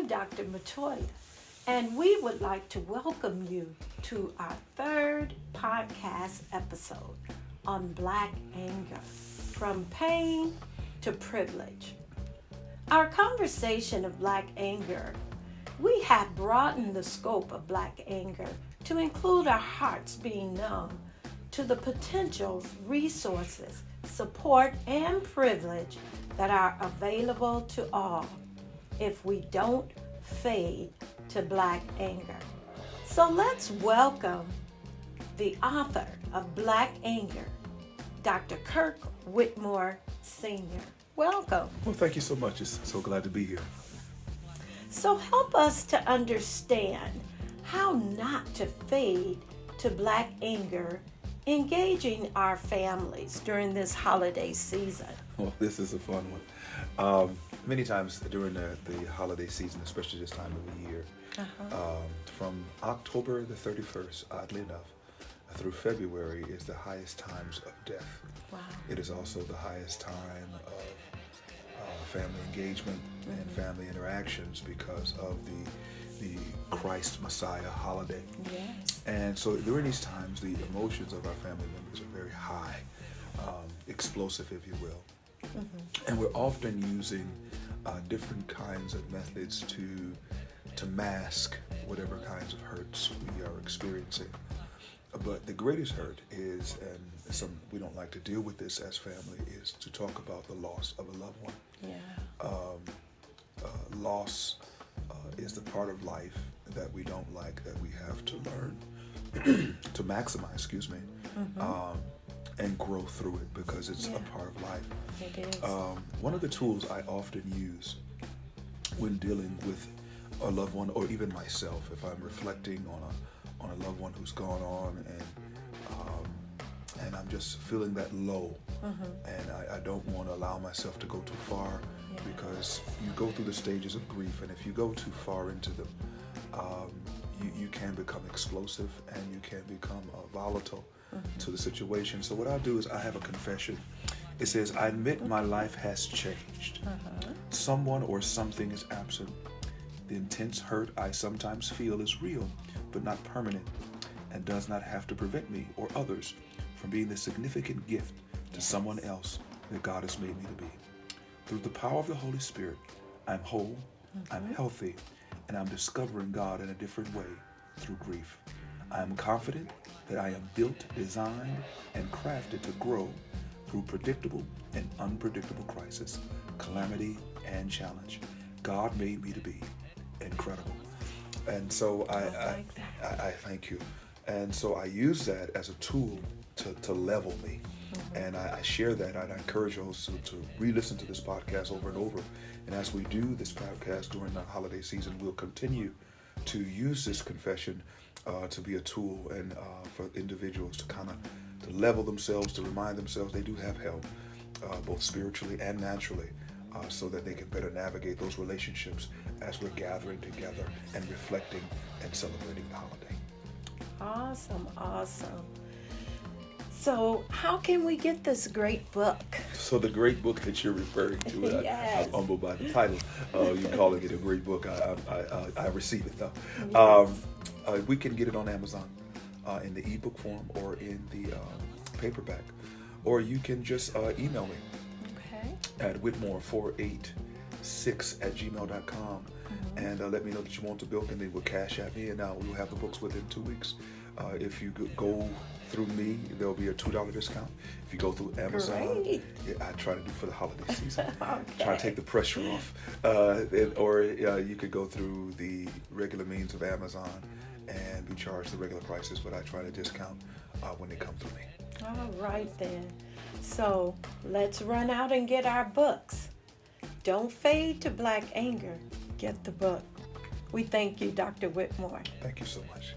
I'm Dr. Matoya, and we would like to welcome you to our third podcast episode on Black anger, from pain to privilege. Our conversation of Black anger, we have broadened the scope of Black anger to include our hearts being numb to the potential resources, support, and privilege that are available to all if we don't fade to Black anger. So let's welcome the author of Black Anger, Dr. Kirk Whitmore Sr. Welcome. Well, thank you so much. It's so glad to be here. So help us to understand how not to fade to Black anger, engaging our families during this holiday season. Well, this is a fun one. Many times during the holiday season, especially this time of the year, from October the 31st, oddly enough, through February is the highest times of death. Wow. It is also the highest time of family engagement and family interactions because of the Christ Messiah holiday. Yes. And so during these times, the emotions of our family members are very high, explosive, if you will. And we're often using different kinds of methods to mask whatever kinds of hurts we are experiencing. But the greatest hurt is, and we don't like to deal with this as family, is to talk about the loss of a loved one. Yeah. Loss is the part of life that we don't like, that we have to learn to maximize, and grow through it because it's a part of life. It is. One of the tools I often use when dealing with a loved one, or even myself, if I'm reflecting on a loved one who's gone on and I'm just feeling that low, and I don't want to allow myself to go too far, because you go through the stages of grief, and if you go too far into them, you can become explosive and you can become volatile to the situation. So what I'll do is I have a confession. It says, I admit my life has changed. Someone or something is absent. The intense hurt I sometimes feel is real, but not permanent, and does not have to prevent me or others from being the significant gift to someone else that God has made me to be. Through the power of the Holy Spirit, I'm whole, I'm healthy, and I'm discovering God in a different way through grief. I am confident that I am built, designed, and crafted to grow through predictable and unpredictable crisis, calamity, and challenge. God made me to be incredible. And so I thank you. And so I use that as a tool to level me. And I share that. I encourage you also to re-listen to this podcast over and over. And as we do this podcast during the holiday season, we'll continue to use this confession to be a tool and for individuals to kind of to level themselves, to remind themselves they do have help, both spiritually and naturally, so that they can better navigate those relationships as we're gathering together and reflecting and celebrating the holiday. Awesome. So how can we get this great book? So the great book that you're referring to, Yes. I'm humbled by the title. You're calling it a great book. I receive it though. Yes. We can get it on Amazon in the ebook form or in the paperback, or you can just email me at whitmore486@gmail.com and let me know that you want the book, and they will cash at me, and we'll have the books within 2 weeks. If you go through me, there'll be a $2 discount. If you go through Amazon, I try to do for the holiday season. Try to take the pressure off. Or you could go through the regular means of Amazon and be charged the regular prices, but I try to discount when they come through me. All right then. So let's run out and get our books. Don't fade to Black anger. Get the book. We thank you, Dr. Whitmore. Thank you so much.